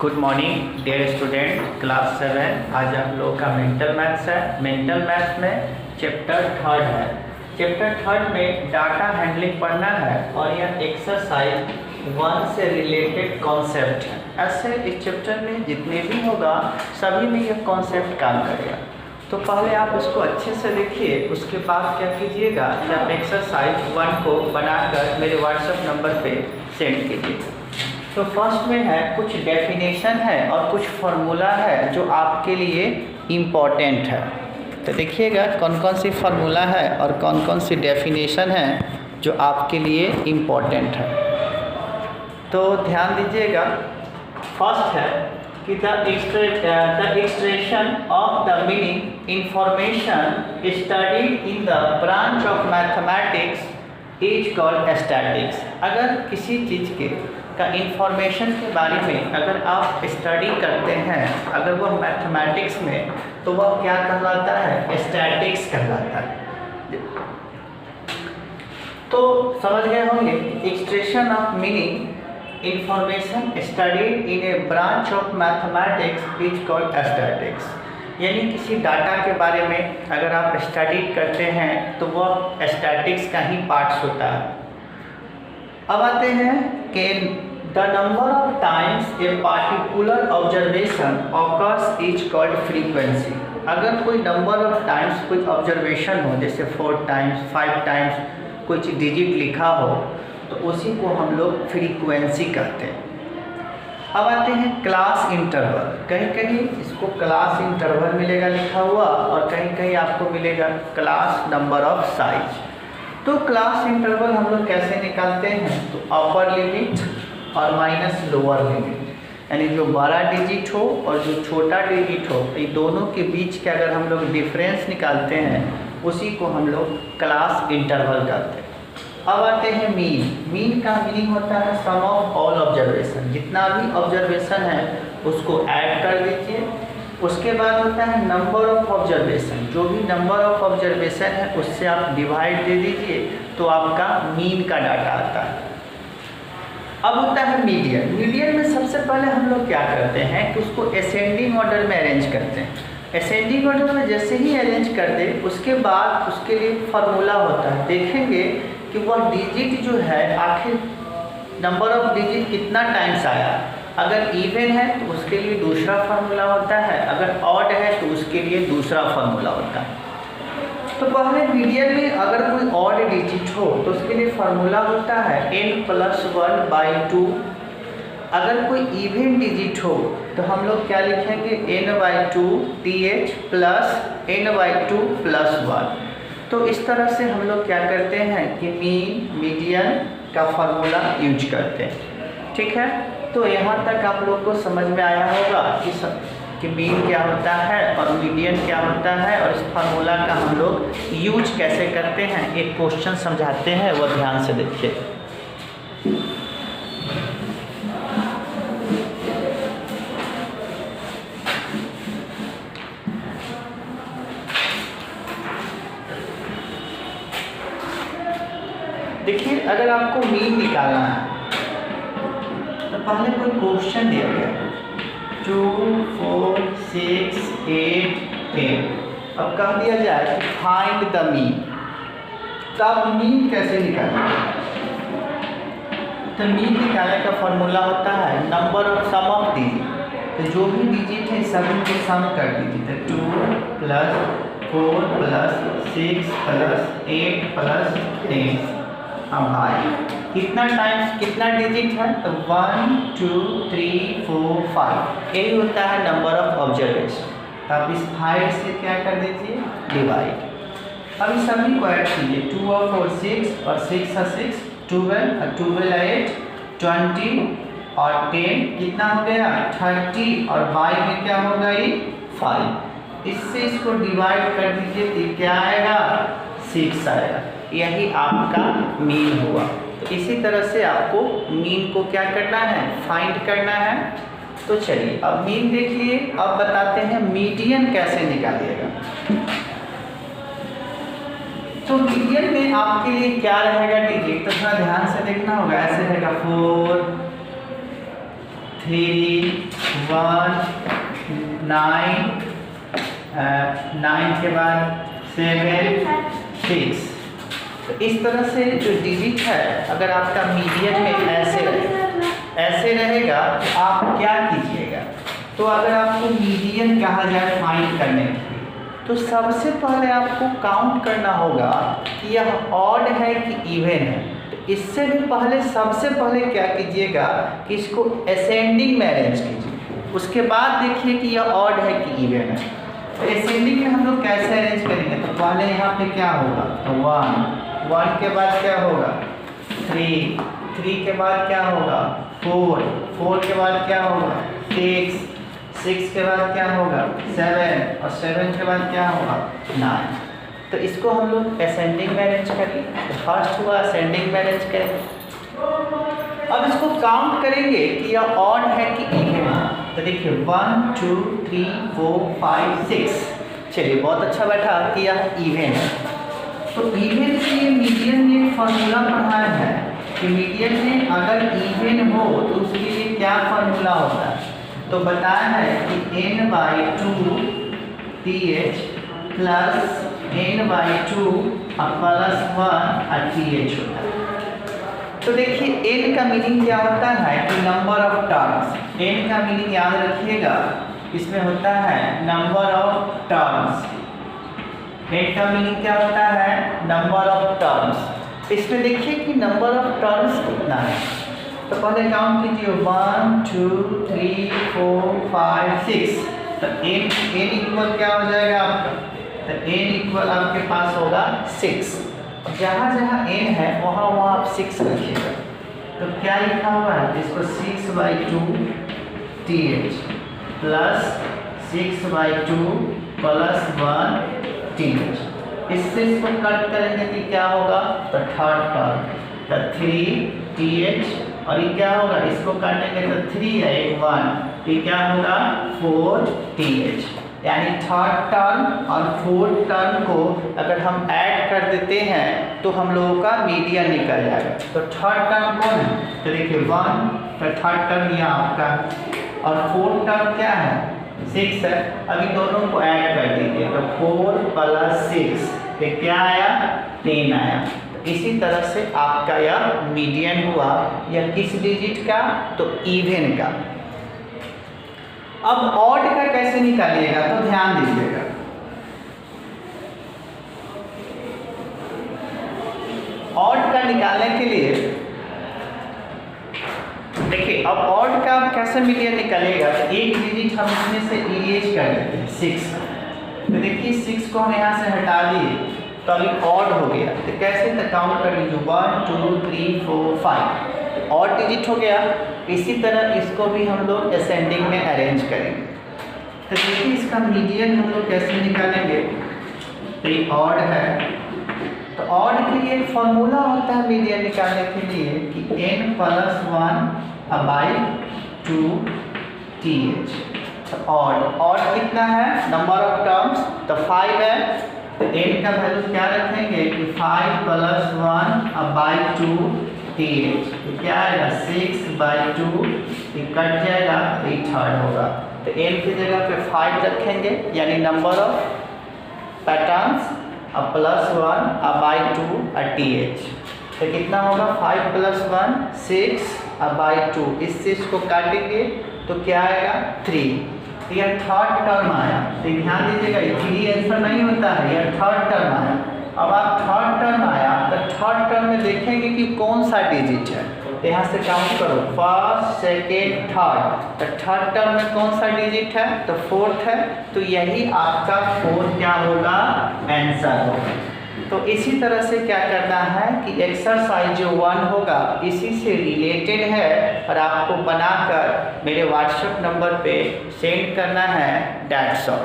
Good morning dear student, class 7। आज आप लोग का मेंटल मैथ्स है। मेंटल मैथ्स में चैप्टर 3 है। चैप्टर 3 में डाटा हैंडलिंग पढ़ना है और यह एक्सरसाइज 1 से रिलेटेड कॉन्सेप्ट है। ऐसे इस चैप्टर में जितने भी होगा सभी में यह कॉन्सेप्ट काम करेगा। तो पहले आप इसको अच्छे से देखिए, उसके बाद क्या कीजिएगा कि आप एक्सरसाइज 1 को बनाकर मेरे व्हाट्सएप नंबर पे सेंड कीजिए। तो फर्स्ट में है कुछ डेफिनेशन है और कुछ फार्मूला है जो आपके लिए इम्पॉर्टेंट है। तो देखिएगा कौन कौन सी फार्मूला है और कौन कौन सी डेफिनेशन है जो आपके लिए इम्पॉर्टेंट है। तो ध्यान दीजिएगा, फर्स्ट है कि the extraction of the meaning information studied in the branch of mathematics is called statics. अगर किसी चीज़ के का इंफॉर्मेशन के बारे में अगर आप स्टडी करते हैं, अगर वह मैथमेटिक्स में, तो वह क्या कहलाता है? स्टैटिक्स कहलाता है। तो समझ गए होंगे, extraction of meaning information studied in A branch of mathematics is called statics. यानी किसी डाटा के बारे में अगर आप स्टडी करते हैं तो वह स्टैटिक्स का ही पार्ट्स होता है। अब आते हैं कि the number of times a particular observation occurs is called frequency. अगर कोई नंबर ऑफ टाइम्स कुछ ऑब्जर्वेशन हो, जैसे 4 टाइम्स 5 टाइम्स कुछ डिजिट लिखा हो, तो उसी को हम लोग फ्रीक्वेंसी कहते हैं। अब आते हैं क्लास इंटरवल। कहीं कहीं इसको क्लास इंटरवल मिलेगा लिखा हुआ और कहीं कहीं आपको मिलेगा क्लास नंबर ऑफ साइज। तो क्लास इंटरवल हम लोग कैसे निकालते हैं? तो अपर लिमिट और माइनस लोअर लिमिट, यानी जो बड़ा डिजिट हो और जो छोटा डिजिट हो, ये दोनों के बीच के अगर हम लोग डिफरेंस निकालते हैं उसी को हम लोग क्लास इंटरवल कहते हैं। अब आते हैं मीन। मीन का मीनिंग होता है सम ऑफ ऑल ऑब्जर्वेशन। जितना भी ऑब्जर्वेशन है उसको ऐड कर दीजिए। उसके बाद होता है नंबर ऑफ ऑब्जर्वेशन। जो भी नंबर ऑफ ऑब्जर्वेशन है उससे आप डिवाइड दे दीजिए तो आपका मीन का डाटा आता है। अब होता है मीडियन। मीडियन में सबसे पहले हम लोग क्या करते हैं कि उसको असेंडिंग ऑर्डर में अरेंज करते हैं। असेंडिंग ऑर्डर में जैसे ही अरेंज कर दे उसके बाद उसके लिए फार्मूला होता है। देखेंगे कि वह डिजिट जो है आखिर नंबर ऑफ डिजिट कितना टाइम्स आया। अगर इवन है तो उसके लिए दूसरा फार्मूला होता है, अगर ऑड है तो उसके लिए दूसरा फार्मूला होता है। तो पहले मीडियन में अगर कोई ऑड डिजिट हो तो उसके लिए फार्मूला होता है n+1/2। अगर कोई इवन डिजिट हो तो हम लोग क्या लिखेंगे? n/2 th plus n/2 + 1। तो इस तरह से हम लोग क्या करते हैं कि मीन मीडियन का फार्मूला यूज करते हैं। ठीक है, तो यहाँ तक आप लोग को समझ में आया होगा कि मीन क्या होता है और मीडियन क्या होता है और इस फार्मूला का हम लोग यूज कैसे करते हैं। एक क्वेश्चन समझाते हैं, वो ध्यान से देखिए। देखिए, अगर आपको मीन निकालना है तो पहले कोई क्वेश्चन दिया गया 2 4 6 8 10। अब कह दिया जाए कि फाइंड द मीन, तो आप मीन कैसे निकालेंगे? तो मीन निकालने का फॉर्मूला होता है number of sum of digit. तो जो भी डिजिट है सभी को सम कर दीजिए। तो 2 + 4 + 6 + 8 + 10। अब भाई कितना टाइम्स कितना डिजिट है? तो 1 2 3 4 5। यही होता है नंबर ऑफ ऑब्जर्वेशन। तो आप इस 5 से क्या कर दीजिए? डिवाइड। अब इस सभी को ऐड कीजिए। 2 और 4 6 और 6 और 6 12 और 12 8 20 और 10 कितना हो गया? 30 और 5 में क्या होगा? ये 5। इससे इसको डिवाइड कर दीजिए तो क्या आएगा? 6 आएगा। यही आपका मीन हुआ। तो इसी तरह से आपको मीन को क्या करना है? फाइंड करना है। तो चलिए अब मीन देख लिए, अब बताते हैं मीडियन कैसे निकालिएगा। तो मीडियन में आपके लिए क्या रहेगा डिजिट? तो थोड़ा ध्यान से देखना होगा। ऐसे रहेगा 4 3 1 9 9 के बाद 7 6। तो इस तरह से जो डिजिट है अगर आपका मीडियन में ऐसे रहेगा तो आप क्या कीजिएगा। तो अगर आपको मीडियन कहा जाए फाइंड करने के लिए तो सबसे पहले आपको काउंट करना होगा कि यह ऑड है कि इवन है। तो इससे भी पहले सबसे पहले क्या कीजिएगा कि इसको असेंडिंग में अरेंज कीजिए। उसके बाद देखिए कि यह ऑड है कि इवन है। तो असेंडिंग में हम लोग कैसे अरेंज करेंगे। तो पहले यहाँ पे क्या होगा, तो 1 के बाद क्या होगा 3 के बाद क्या होगा 4 के बाद क्या होगा 6 के बाद क्या होगा 7 और 7 के बाद क्या होगा 9। तो इसको हम लोग असेंडिंग में अरेंज करेंगे। तो फर्स्ट हुआ असेंडिंग में अरेंज करेंगे। अब इसको काउंट करेंगे कि यह ऑड है कि इवन है। तो देखिए 1 2 3 4 5 6। चलिए बहुत अच्छा बैठा कि यह इवन है। तो इवन के लिए मीडियन ने एक फार्मूला पढ़ाया है कि मीडियन में अगर इवन हो तो उसके लिए क्या फार्मूला होता है। तो बताया है कि n/2 TH plus n/2 plus 1 TH होता है। तो देखिए n का मीनिंग क्या होता है कि नंबर ऑफ टर्म्स। n का मीनिंग याद रखिएगा, इसमें होता है नंबर ऑफ टर्म्स। n का मीनिंग क्या होता है, नंबर ऑफ टर्म्स। इसमें देखिए कि नंबर ऑफ टर्म्स कितना है। तो पहले काउंट कीजिए 1 2 3 4 5 6। तो n इक्वल क्या हो जाएगा आपका, तो n इक्वल आपके पास होगा 6। जहाँ जहाँ n है वहाँ आप 6 रखिएगा। तो क्या लिखा हुआ है, इसको 6/2 TH प्लस 6/2 प्लस 1 TH। इससे इसको कट करेंगे कि क्या होगा, तो थर्ड टर्म तो 3 TH और ये क्या होगा, इसको काटेंगे तो 3 है 1, ये क्या होगा 4 TH। यानी थर्ड टर्म और फोर्थ टर्म को अगर हम ऐड कर देते हैं तो हम लोगों का मीडियन निकल जाएगा। तो थर्ड टर्म कौन है, तो देखिए 1, तो थर्ड टर्म यह आपका और फोर्थ टर्म क्या है 6 है। अभी दोनों को ऐड कर दीजिए तो 4 प्लस 6 ये क्या आया 10 आया। इसी तरह से आपका यह मीडियन हुआ, यह किस डिजिट का, तो इवन का। अब ऑड का कैसे निकालिएगा, तो ध्यान दीजिएगा। ऑड का निकालने के लिए देखिए अब ऑड का कैसे मीडियन निकालेगा, तो एक डिजिट हम इसमें से इरेज कर देते हैं 6। तो देखिए 6 को हम यहाँ से हटा दिए तो अभी ऑड हो गया। तो कैसे, तो काउंट कर लीजिए 1 2 3 4 5 ऑड डिजिट हो गया। इसी तरह इसको भी हम लोग असेंडिंग में अरेंज करेंगे। तो देखिए इसका मीडियन हम लोग कैसे निकालेंगे, तो ये ऑड है। तो ऑड के लिए एक फॉर्मूला होता है मीडियन निकालने के लिए कि n + 1/2 TH। तो ऑड कितना है, नंबर ऑफ टर्म्स तो 5 है। तो n का वैल्यू क्या रखेंगे कि 5 + 1/2 TH। तो क्या आएगा 6/2, ये कट जाएगा तो ये थर्ड होगा। तो n की जगह पे 5 रखेंगे यानी number of patterns plus 1/2 TH। तो कितना होगा 5 + 1 6/2। इससे इसको काटेंगे तो क्या आएगा 3। तो यह थर्ड टर्म आया। तो ध्यान दीजिएगा 3 आंसर नहीं होता है, यह थर्ड टर्म आया। अब आप थर्ड टर्म आया तो थर्ड टर्म में देखेंगे कि कौन सा डिजिट है। तो यहाँ से काउंट करो फर्स्ट सेकेंड थर्ड। तो थर्ड टर्म में कौन सा डिजिट है, तो फोर्थ है। तो यही आपका फोर्थ क्या होगा, आंसर होगा। तो इसी तरह से क्या करना है कि एक्सरसाइज जो 1 होगा इसी से रिलेटेड है और आपको बनाकर मेरे व्हाट्सएप नंबर पे सेंड करना है। That's all.